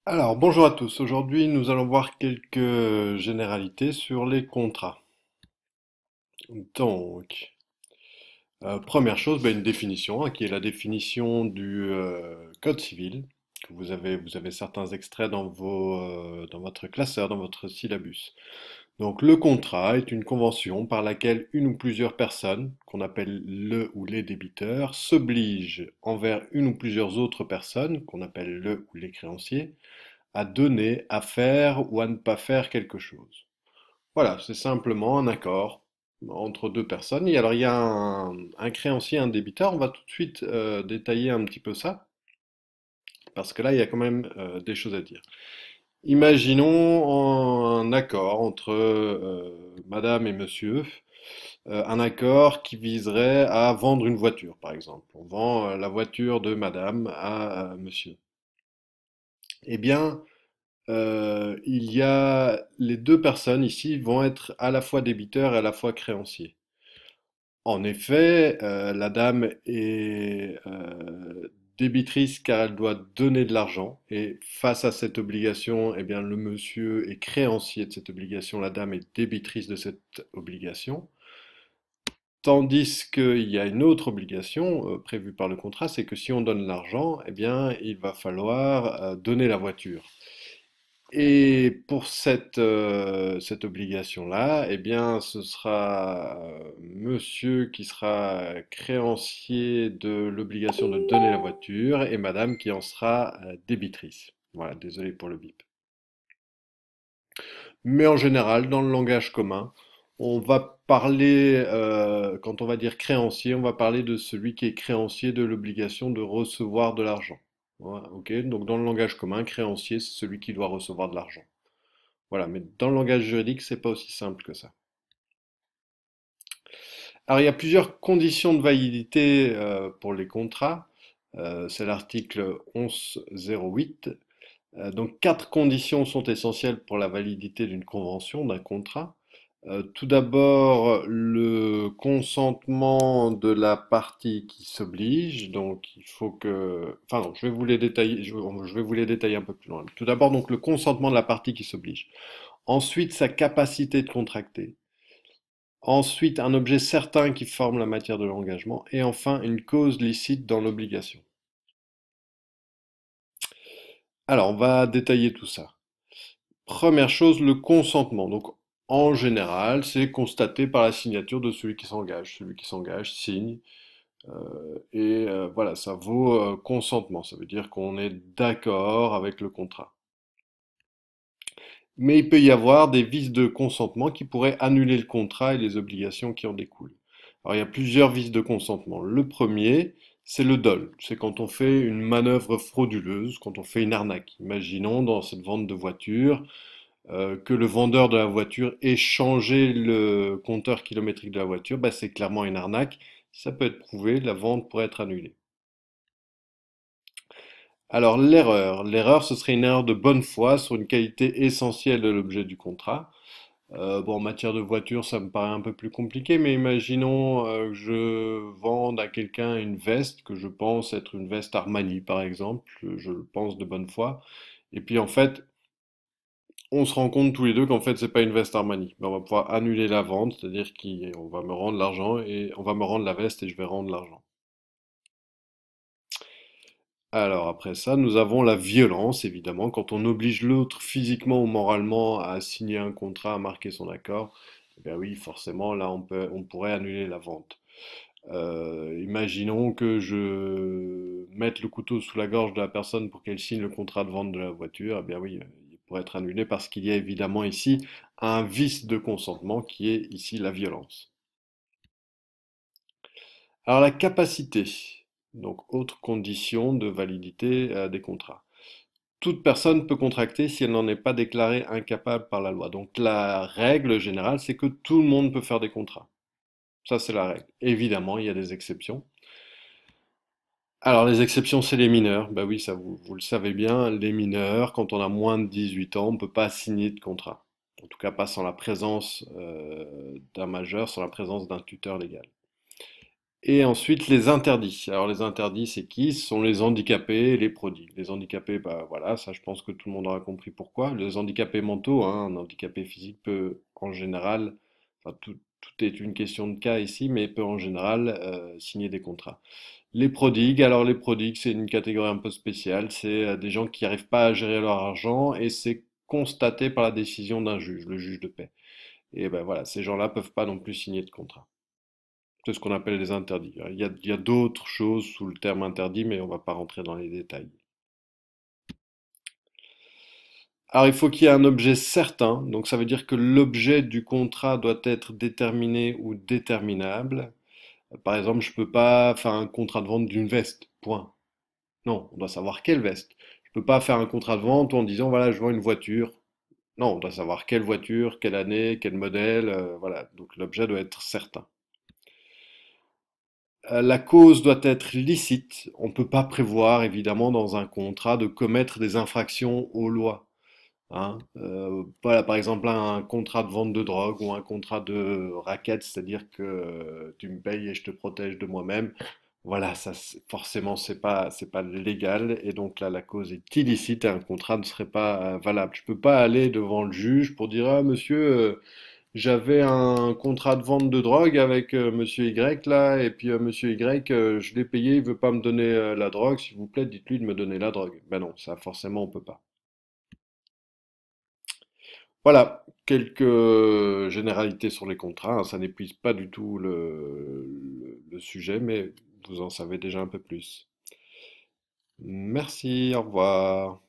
Alors, bonjour à tous. Aujourd'hui, nous allons voir quelques généralités sur les contrats. Donc, première chose, une définition, qui est la définition du Code civil. Que vous avez certains extraits dans votre classeur, dans votre syllabus. Donc, le contrat est une convention par laquelle une ou plusieurs personnes, qu'on appelle le ou les débiteurs, s'obligent envers une ou plusieurs autres personnes, qu'on appelle le ou les créanciers, à donner, à faire ou à ne pas faire quelque chose. Voilà, c'est simplement un accord entre deux personnes. Et alors il y a un créancier, un débiteur. On va tout de suite détailler un petit peu ça, parce que là il y a quand même des choses à dire. Imaginons un accord entre Madame et Monsieur, un accord qui viserait à vendre une voiture, par exemple. On vend la voiture de Madame à Monsieur. Eh bien, il y a les deux personnes ici vont être à la fois débiteurs et à la fois créanciers. En effet, la dame est débitrice car elle doit donner de l'argent et face à cette obligation, eh bien le monsieur est créancier de cette obligation, la dame est débitrice de cette obligation. Tandis qu'il y a une autre obligation prévue par le contrat, c'est que si on donne l'argent, eh bien il va falloir donner la voiture. Et pour cette obligation-là, eh bien, ce sera monsieur qui sera créancier de l'obligation de donner la voiture et madame qui en sera débitrice. Voilà, désolé pour le bip. Mais en général, dans le langage commun, on va parler, quand on va dire créancier, on va parler de celui qui est créancier de l'obligation de recevoir de l'argent. Voilà, ok? Donc dans le langage commun, créancier, c'est celui qui doit recevoir de l'argent. Voilà, mais dans le langage juridique, c'est pas aussi simple que ça. Alors, il y a plusieurs conditions de validité pour les contrats. C'est l'article 1108. Donc, quatre conditions sont essentielles pour la validité d'une convention, d'un contrat. Tout d'abord, le consentement de la partie qui s'oblige. Donc, il faut que... Enfin, non, je vais vous les détailler, je vais vous les détailler un peu plus loin. Tout d'abord, donc, le consentement de la partie qui s'oblige. Ensuite, sa capacité de contracter. Ensuite, un objet certain qui forme la matière de l'engagement. Et enfin, une cause licite dans l'obligation. Alors, on va détailler tout ça. Première chose, le consentement. Donc, en général, c'est constaté par la signature de celui qui s'engage. Celui qui s'engage signe. Voilà, ça vaut consentement. Ça veut dire qu'on est d'accord avec le contrat. Mais il peut y avoir des vices de consentement qui pourraient annuler le contrat et les obligations qui en découlent. Alors il y a plusieurs vices de consentement. Le premier, c'est le dol. C'est quand on fait une manœuvre frauduleuse, quand on fait une arnaque. Imaginons dans cette vente de voiture que le vendeur de la voiture ait changé le compteur kilométrique de la voiture. Bah, c'est clairement une arnaque. Si ça peut être prouvé, la vente pourrait être annulée. Alors l'erreur. L'erreur, ce serait une erreur de bonne foi sur une qualité essentielle de l'objet du contrat. Bon, en matière de voiture, ça me paraît un peu plus compliqué, mais imaginons que je vende à quelqu'un une veste que je pense être une veste Armani, par exemple, je le pense de bonne foi, et puis en fait, on se rend compte tous les deux qu'en fait, c'est pas une veste Armani. Ben, on va pouvoir annuler la vente, c'est-à-dire qu'on va me rendre l'argent et on va me rendre la veste et je vais rendre l'argent. Alors après ça, nous avons la violence, évidemment, quand on oblige l'autre physiquement ou moralement à signer un contrat, à marquer son accord. Eh bien oui, forcément, là, on pourrait annuler la vente. Imaginons que je mette le couteau sous la gorge de la personne pour qu'elle signe le contrat de vente de la voiture. Eh bien oui, il pourrait être annulé parce qu'il y a évidemment ici un vice de consentement qui est ici la violence. Alors la capacité, donc autre condition de validité des contrats. Toute personne peut contracter si elle n'en est pas déclarée incapable par la loi. Donc la règle générale, c'est que tout le monde peut faire des contrats. Ça, c'est la règle. Évidemment, il y a des exceptions. Alors les exceptions, c'est les mineurs. Bah oui, ça vous le savez bien, les mineurs, quand on a moins de 18 ans, on ne peut pas signer de contrat. En tout cas, pas sans la présence d'un majeur, sans la présence d'un tuteur légal. Et ensuite, les interdits. Alors, les interdits, c'est qui? Ce sont les handicapés et les prodigues. Les handicapés, bah voilà, ça, je pense que tout le monde aura compris pourquoi. Les handicapés mentaux, hein, un handicapé physique peut, en général, enfin, tout est une question de cas ici, mais peut en général signer des contrats. Les prodigues, alors les prodigues, c'est une catégorie un peu spéciale. C'est des gens qui n'arrivent pas à gérer leur argent et c'est constaté par la décision d'un juge, le juge de paix. Et ben voilà, ces gens-là peuvent pas non plus signer de contrat. C'est ce qu'on appelle les interdits. Il y a d'autres choses sous le terme interdit, mais on va pas rentrer dans les détails. Alors, il faut qu'il y ait un objet certain, donc ça veut dire que l'objet du contrat doit être déterminé ou déterminable. Par exemple, je peux pas faire un contrat de vente d'une veste, point. Non, on doit savoir quelle veste. Je peux pas faire un contrat de vente en disant, voilà, je vends une voiture. Non, on doit savoir quelle voiture, quelle année, quel modèle, voilà. Donc l'objet doit être certain. La cause doit être licite. On ne peut pas prévoir, évidemment, dans un contrat de commettre des infractions aux lois. Hein. Voilà, par exemple, un contrat de vente de drogue ou un contrat de racket, c'est-à-dire que tu me payes et je te protège de moi-même. Voilà, ça, forcément, c'est pas légal et donc là, la cause est illicite et un contrat ne serait pas valable. Je peux pas aller devant le juge pour dire, ah, monsieur, j'avais un contrat de vente de drogue avec Monsieur Y là, et puis Monsieur Y, je l'ai payé, il veut pas me donner la drogue, s'il vous plaît, dites-lui de me donner la drogue. Ben non, ça forcément on peut pas. Voilà, quelques généralités sur les contrats, hein, ça n'épuise pas du tout le sujet, mais vous en savez déjà un peu plus. Merci, au revoir.